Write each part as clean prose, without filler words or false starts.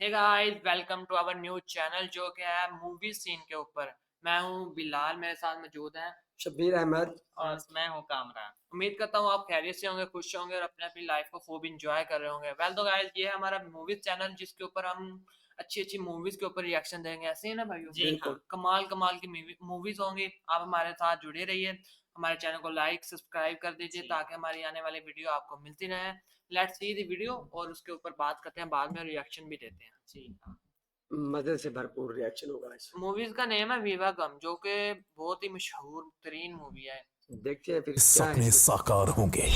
Hey guys welcome to our new channel जो कि है मूवी सीन के ऊपर। मैं हूं बिलाल, मेरे साथ मौजूद हैं शब्बीर अहमद। और मैं हूं कामरान। उम्मीद करता हूं आप खैरियत से होंगे, खुश होंगे और अपने अपनी लाइफ को खूब इंजॉय कर रहे होंगे। वेल तो गाइस, ये है हमारा मूवीज चैनल जिसके ऊपर हम अच्छी अच्छी मूवीज के ऊपर रिएक्शन देंगे। ऐसे ही ना भाई? जी बिल्कुल। कमाल कमाल की मूवीज होंगी। आप हमारे साथ जुड़े रहिए, हमारे चैनल को लाइक सब्सक्राइब कर दीजिए ताकि हमारी आने वाली वीडियो आपको मिलती रहे। लेट्स सी द वीडियो और उसके ऊपर बात करते हैं, बाद में रिएक्शन भी देते हैं। जी हाँ। मजे से भरपूर रिएक्शन होगा आज। मूवीज का नेम है विवा गम, जो कि बहुत ही मशहूर तरीन मूवी है। देखते हैं फिर क्या है सपने इसमें। साकार होंगे।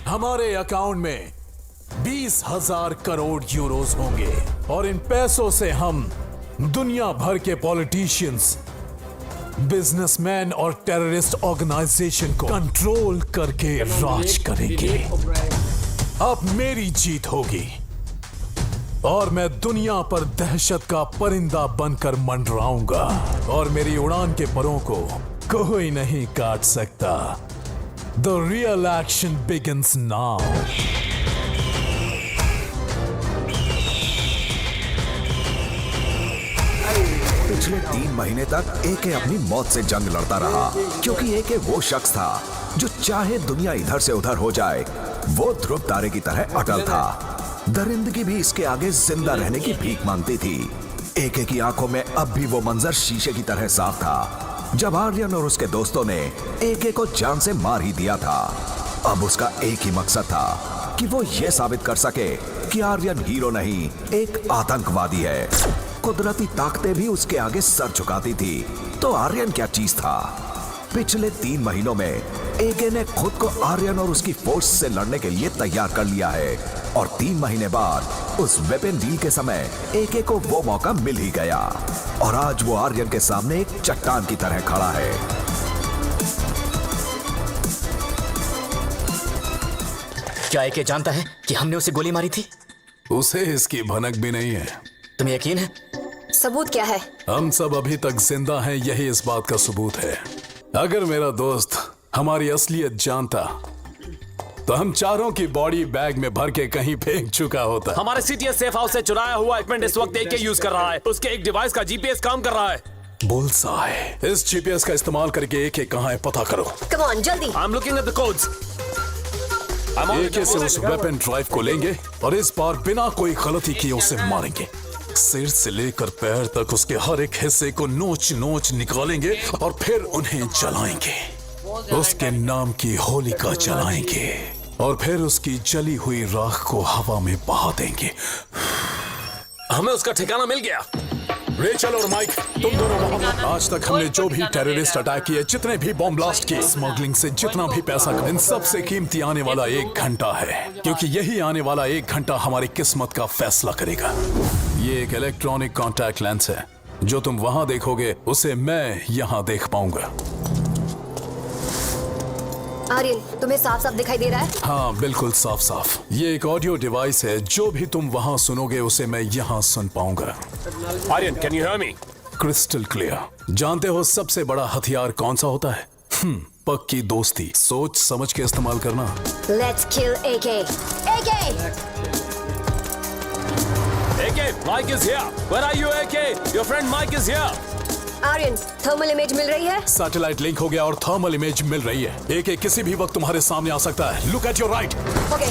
हमारे अकाउंट में 20,000 करोड़ यूरोस होंगे और इन पैसों से हम दुनिया भर के पॉलिटिशियंस, बिजनेसमैन और टेररिस्ट ऑर्गेनाइजेशन को कंट्रोल करके राज करेंगे। अब मेरी जीत होगी और मैं दुनिया पर दहशत का परिंदा बनकर मंडराऊंगा और मेरी उड़ान के परों को कोई नहीं काट सकता। The real action begins now. पिछले 3 महीने तक एके अपनी मौत से जंग लड़ता रहा, क्योंकि एके वो शख्स था जो चाहे दुनिया इधर से उधर हो जाए, वो ध्रुव तारे की तरह अटल था। दरिंदगी भी इसके आगे जिंदा रहने की भीख मांगती थी। एके की आंखों में अब भी वो मंजर शीशे की तरह साफ था जब आर्यन और उसके दोस्तों ने एके को जान से मार ही दिया था। अब उसका एक ही मकसद था कि वो ये साबित कर सके कि आर्यन हीरो नहीं, एक आतंकवादी है। कुदरती ताकतें भी उसके आगे सर झुकाती थी, तो आर्यन क्या चीज था? पिछले 3 महीनों में एके ने खुद को आर्यन और उसकी फोर्स से लड़ने के लिए तैयार कर लिया है और 3 महीने बाद उस वेपन डील के समय एके को वो मौका मिल ही गया और आज वो आर्यन के सामने एक चट्टान की तरह खड़ा है। क्या एके जानता है कि हमने उसे गोली मारी थी? उसे इसकी भनक भी नहीं है। तुम्हें यकीन है? सबूत क्या है? हम सब अभी तक जिंदा हैं, यही इस बात का सबूत है। अगर मेरा दोस्त हमारी असलियत जानता तो हम चारों की बॉडी बैग में भर के कहीं फेंक चुका होता। हमारे सीटीएस सेफ हाउस से चुराया हुआ इक्विपमेंट इस वक्त एके यूज कर रहा है। उसके एक डिवाइस का जीपीएस काम कर रहा है। बुल्सआई। इस जीपीएस का इस्तेमाल करके एके कहां है पता करो। कम ऑन जल्दी। I am looking at the codes. AK से उस वेपन ड्राइव को लेंगे और इस बार बिना कोई गलती किए उसे मारेंगे। सिर से लेकर पैर तक उसके हर एक हिस्से को नोच नोच निकालेंगे और फिर उन्हें जलाएंगे। उसके नाम की होलिका जलाएंगे और फिर उसकी जली हुई राख को हवा में बहा देंगे। हमें उसका ठिकाना मिल गया। रेचल और माइक, तुम दोनों वहां। आज तक हमने जो भी टेररिस्ट अटैक किए, जितने भी बॉम्ब ब्लास्ट किए, स्मगलिंग से जितना भी पैसा कमाया, इन सब से कीमती आने वाला 1 घंटा है, क्योंकि यही आने वाला 1 घंटा हमारी किस्मत का फैसला करेगा। ये एक इलेक्ट्रॉनिक कॉन्टैक्ट लेंस है। जो तुम वहां देखोगे उसे मैं यहां देख पाऊंगा। आर्यन, तुम्हें साफ साफ दिखाई दे रहा है? हाँ, बिल्कुल साफ साफ। ये एक ऑडियो डिवाइस है। जो भी तुम वहां सुनोगे उसे मैं यहाँ सुन पाऊंगा। Aryan, can you hear me? Crystal clear. जानते हो सबसे बड़ा हथियार कौन सा होता है? पक्की दोस्ती। सोच समझ के इस्तेमाल करना। Let's kill AK. AK! AK, Mike is here. Where are you AK? Your friend Mike is here. Aryan, thermal image मिल रही है? सैटेलाइट लिंक हो गया और थर्मल इमेज मिल रही है। एके किसी भी वक्त तुम्हारे सामने आ सकता है। Look at your right. Okay.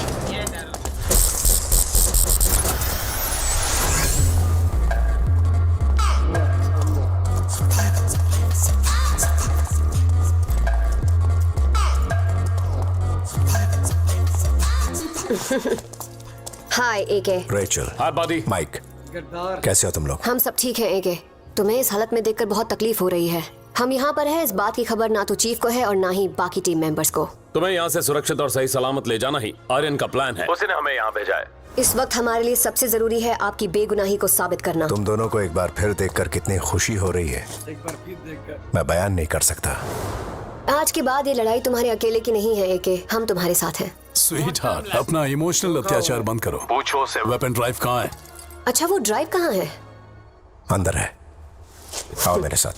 Hi AK. Rachel, hi buddy. Mike, गद्दार। कैसे हो तुम लोग? हम सब ठीक हैं एके। तुम्हें इस हालत में देखकर बहुत तकलीफ हो रही है। हम यहाँ पर हैं, इस बात की खबर ना तो चीफ को है और ना ही बाकी टीम मेंबर्स को। तुम्हें यहाँ से सुरक्षित और सही सलामत ले जाना ही आर्यन का प्लान है। उसने हमें यहाँ भेजा है। इस वक्त हमारे लिए सबसे जरूरी है आपकी बेगुनाही को साबित करना। तुम दोनों को एक बार फिर देखकर कितनी खुशी हो रही है, एक बार फिर देखकर मैं बयान नहीं कर सकता। आज के बाद ये लड़ाई तुम्हारे अकेले की नहीं है एके, हम तुम्हारे साथ हैं। स्वीट हार्ट, अपना इमोशनल अत्याचार बंद करो। पूछो से वेपन ड्राइव कहाँ है? अच्छा, वो ड्राइव कहाँ है? अंदर है, आओ मेरे साथ।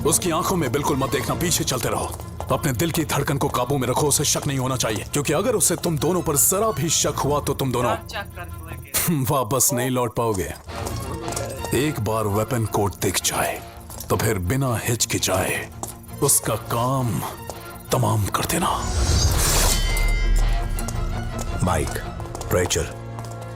उसकी आंखों में बिल्कुल मत देखना, पीछे चलते रहो अपने दिल की धड़कन को काबू में रखो, उसे शक नहीं होना चाहिए, क्योंकि अगर उसे तुम दोनों पर जरा भी शक हुआ तो तुम दोनों चेक कर हुए वापस नहीं लौट पाओगे। एक बार वेपन कोड दिख जाए तो फिर बिना हिचकिचाए उसका काम तमाम कर देना। माइक, रेचल,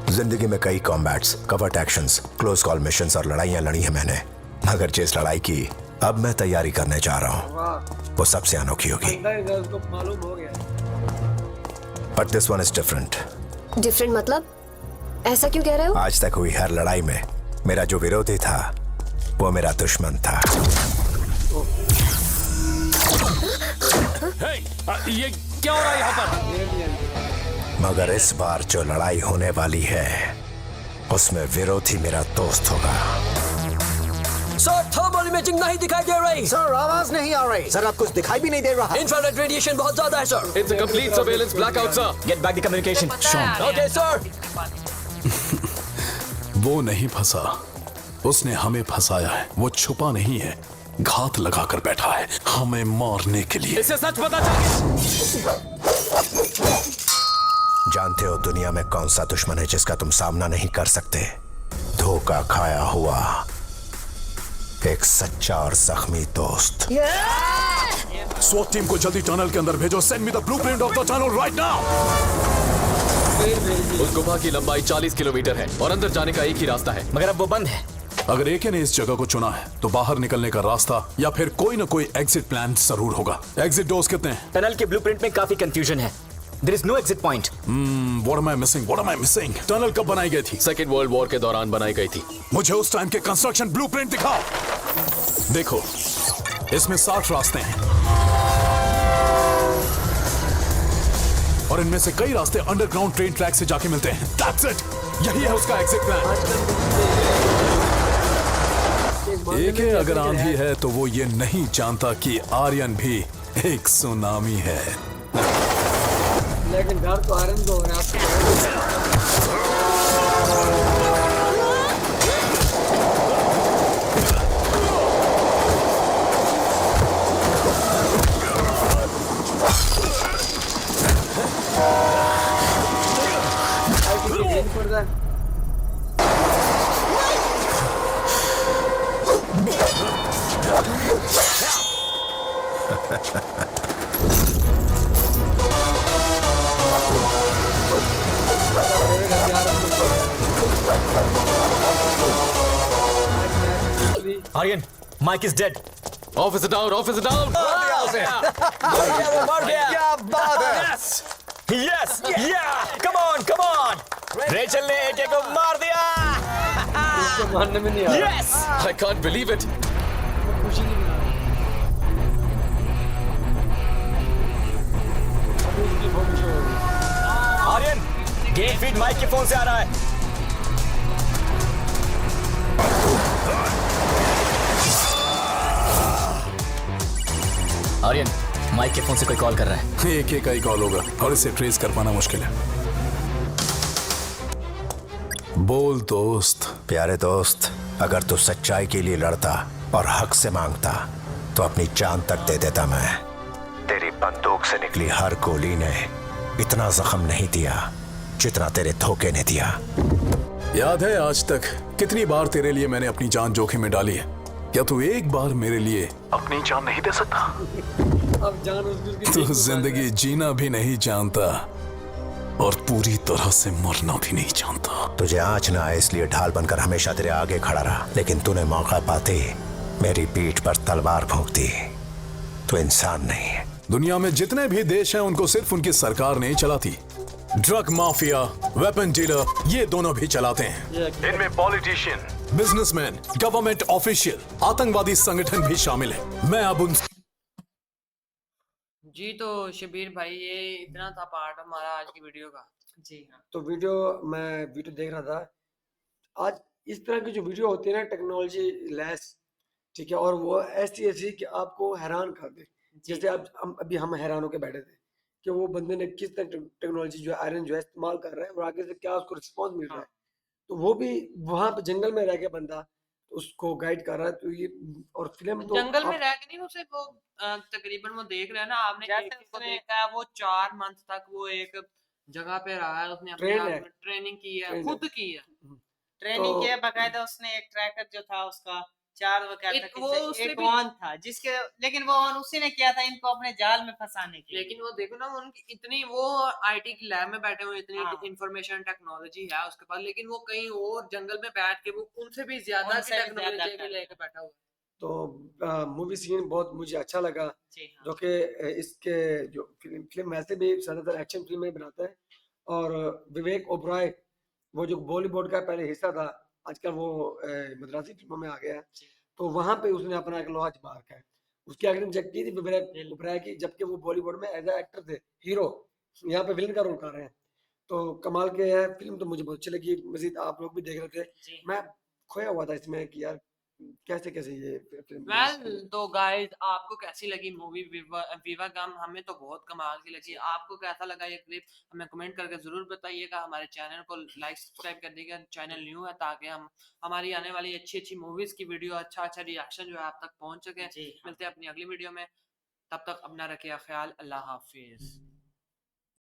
जिंदगी में कई combats, covert actions, close call missions और लड़ाइयां लड़ी हैं मैंने, मगर जिस लड़ाई की अब मैं तैयारी करने जा रहा हूं वाह, वो सबसे अनोखी होगी। अंदर उसको मालूम हो गया। But this one is different. Different मतलब? ऐसा क्यों कह रहे हो? आज तक हुई हर लड़ाई में मेरा जो विरोधी था वो मेरा दुश्मन था। ये क्या हो रहा है यहाँ पर? मगर इस बार जो लड़ाई होने वाली है उसमें विरोधी मेरा दोस्त होगा। सर, थर्मल इमेजिंग नहीं दिखाई दे रही। सर आवाज नहीं आ रही। सर अब कुछ दिखाई भी नहीं दे रहा। इंफ्रारेड रेडिएशन बहुत ज्यादा है sir. It's a complete surveillance blackout, sir. Get back the communication. Okay, sir. वो नहीं फंसा, उसने हमें फंसाया है। वो छुपा नहीं है, घात लगाकर बैठा है हमें मारने के लिए। इसे सच पता चल गया। जानते हो दुनिया में कौन सा दुश्मन है जिसका तुम सामना नहीं कर सकते? धोखा खाया हुआ एक सच्चा और जख्मी दोस्त। स्वॉट टीम को जल्दी टनल के अंदर भेजो। Send me the blueprint of the tunnel right now. उस गुफा की लंबाई 40 किलोमीटर है और अंदर जाने का एक ही रास्ता है। मगर अब वो बंद है। अगर एके ने इस जगह को चुना है तो बाहर निकलने का रास्ता या फिर कोई ना कोई एग्जिट प्लान जरूर होगा। एग्जिट डोर्स कितने हैं? टनल के ब्लूप्रिंट में काफी कंफ्यूजन है। There is no exit point. What am I missing? What am I missing? Tunnel कब बनाई गई थी? सेकेंड वर्ल्ड वॉर के दौरान बनाई गई थी। मुझे उस टाइम के कंस्ट्रक्शन ब्लूप्रिंट दिखाओ। देखो, इसमें 60 रास्ते हैं और इनमें से कई रास्ते अंडरग्राउंड ट्रेन ट्रैक से जाके मिलते हैं। That's it. यही है उसका एग्जिट प्लान। एक अगर आंधी है तो वो ये नहीं जानता कि आर्यन भी एक सुनामी है। लेकिन घर तो आयरन तो हो रहा है। Aryan, Mike is dead. Officer down, officer down. क्या बात है? Yes, yeah, come on, come on. Rachel ने एके को मार दिया। मानने में नहीं आ रहा। Yes, I can't believe it. खुशी नहीं आ रही। अभी उसकी फोन शो हो गई। आर्यन, गेट फीड माइक के फोन से आ रहा है। आर्यन, माइक के फोन से कोई कॉल कर रहा है। एक का ही कॉल होगा और इसे ट्रेस कर पाना मुश्किल है। बोल दोस्त। प्यारे दोस्त, अगर तू सच्चाई के लिए लड़ता और हक से मांगता तो अपनी जान तक दे देता मैं। तेरी बंदूक से निकली हर गोली ने इतना जख्म नहीं दिया जितना तेरे धोखे ने दिया। याद है आज तक कितनी बार तेरे लिए मैंने अपनी जान जोखिम में डाली है? क्या तू एक बार मेरे लिए अपनी जान नहीं दे सकता? अब जान उसकी तू जिंदगी जीना भी नहीं जानता और पूरी तरह से मरना भी नहीं जानता। तुझे आँच ना आए इसलिए ढाल बनकर हमेशा तेरे आगे खड़ा रहा, लेकिन तूने मौका पाते मेरी पीठ पर तलवार भोंक दी। तू इंसान नहीं है। दुनिया में जितने भी देश हैं उनको सिर्फ उनकी सरकार नहीं चलाती। ड्रग माफिया, वेपन डीलर, ये दोनों भी चलाते हैं। इनमें पॉलिटिशियन, बिजनेसमैन, गवर्नमेंट ऑफिशियल, आतंकवादी संगठन भी शामिल है। मैं अब उन जी तो शबीर भाई ये इतना था पार्ट हमारा आज की वीडियो का। जी हाँ, तो मैं वीडियो देख रहा था। आज इस तरह की जो वीडियो होती है ना, टेक्नोलॉजी लेस, ठीक है, और वो ऐसी कि आपको हैरान कर दे। जैसे अभी हम हैरान होकर बैठे थे कि वो बंदे ने किस तरह टेक्नोलॉजी जो है आयरन जो है इस्तेमाल कर रहा है और आगे से क्या उसको रिस्पॉन्स मिल रहा है। तो वो भी वहां पे जंगल में रह के बंदा उसको गाइड कर रहा है, तो ये और फिल्म तो जंगल में आप रह के नहीं उसे वो तकरीबन वो देख रहे हैं ना आपने जैसे एक को उसने- देखा है वो 4 मंथ तक वो एक जगह पे रहा है उसने अपने ट्रेन आप है में ट्रेनिंग की है ट्रेन खुद की है ट्रेनिंग तो किया बाकायदा उसने एक ट्रैकर जो था उसका 4 वकालत एक के वो से उससे एक भी ऑन था जिसके लेकिन वो ऑन उसी ने किया था इनको अपने जाल में फंसाने के लिए। लेकिन वो देखो ना उनकी इतनी वो आईटी की लैब में बैठे हुए इतनी हाँ। इंफॉर्मेशन टेक्नोलॉजी है उसके पास लेकिन वो कहीं और जंगल में बैठ के वो उनसे भी ज्यादा की उनसे भी ज्यादा टेक्नोलॉजी कर लेके बैठा हुआ है। तो मूवी सीन बहुत मुझे अच्छा लगा, जी हाँ। जो कि इसके जो फिल्म वैसे भी ज्यादातर एक्शन फिल्म में बनाता है। और विवेक ओबरॉय वो जो बॉलीवुड का पहले हिस्सा था, आजकल वो मद्रासी फिल्मों में आ गया है, तो वहां पे उसने अपना एक लोहा छुपा रखा है। उसकी आखिरी जब की थी विवेक ओबरॉय की, जबकि वो बॉलीवुड में एज एक्टर थे, हीरो, यहाँ पे विलन का रोल कर रहे हैं। तो कमाल के है फिल्म, तो मुझे बहुत अच्छी लगी। मजीद आप लोग भी देख रहे थे, जी मैं खोया हुआ था इसमें कि यार कैसे कैसे ये फिल्म वेल तो गाइस आपको कैसी लगी मूवी विवा गम हमें तो बहुत कमाल की लगी आपको कैसा लगा ये क्लिप हमें कमेंट करके जरूर बताइएगा हमारे चैनल को लाइक सब्सक्राइब कर दीजिएगा चैनल न्यू है ताकि हम हमारी आने वाली अच्छी अच्छी मूवीज की वीडियो अच्छा अच्छा रिएक्शन जो है आप तक पहुंच सके जी हाँ। मिलते हैं अपनी अगली वीडियो में तब तक अपना रखिए ख्याल अल्लाह हाफिज।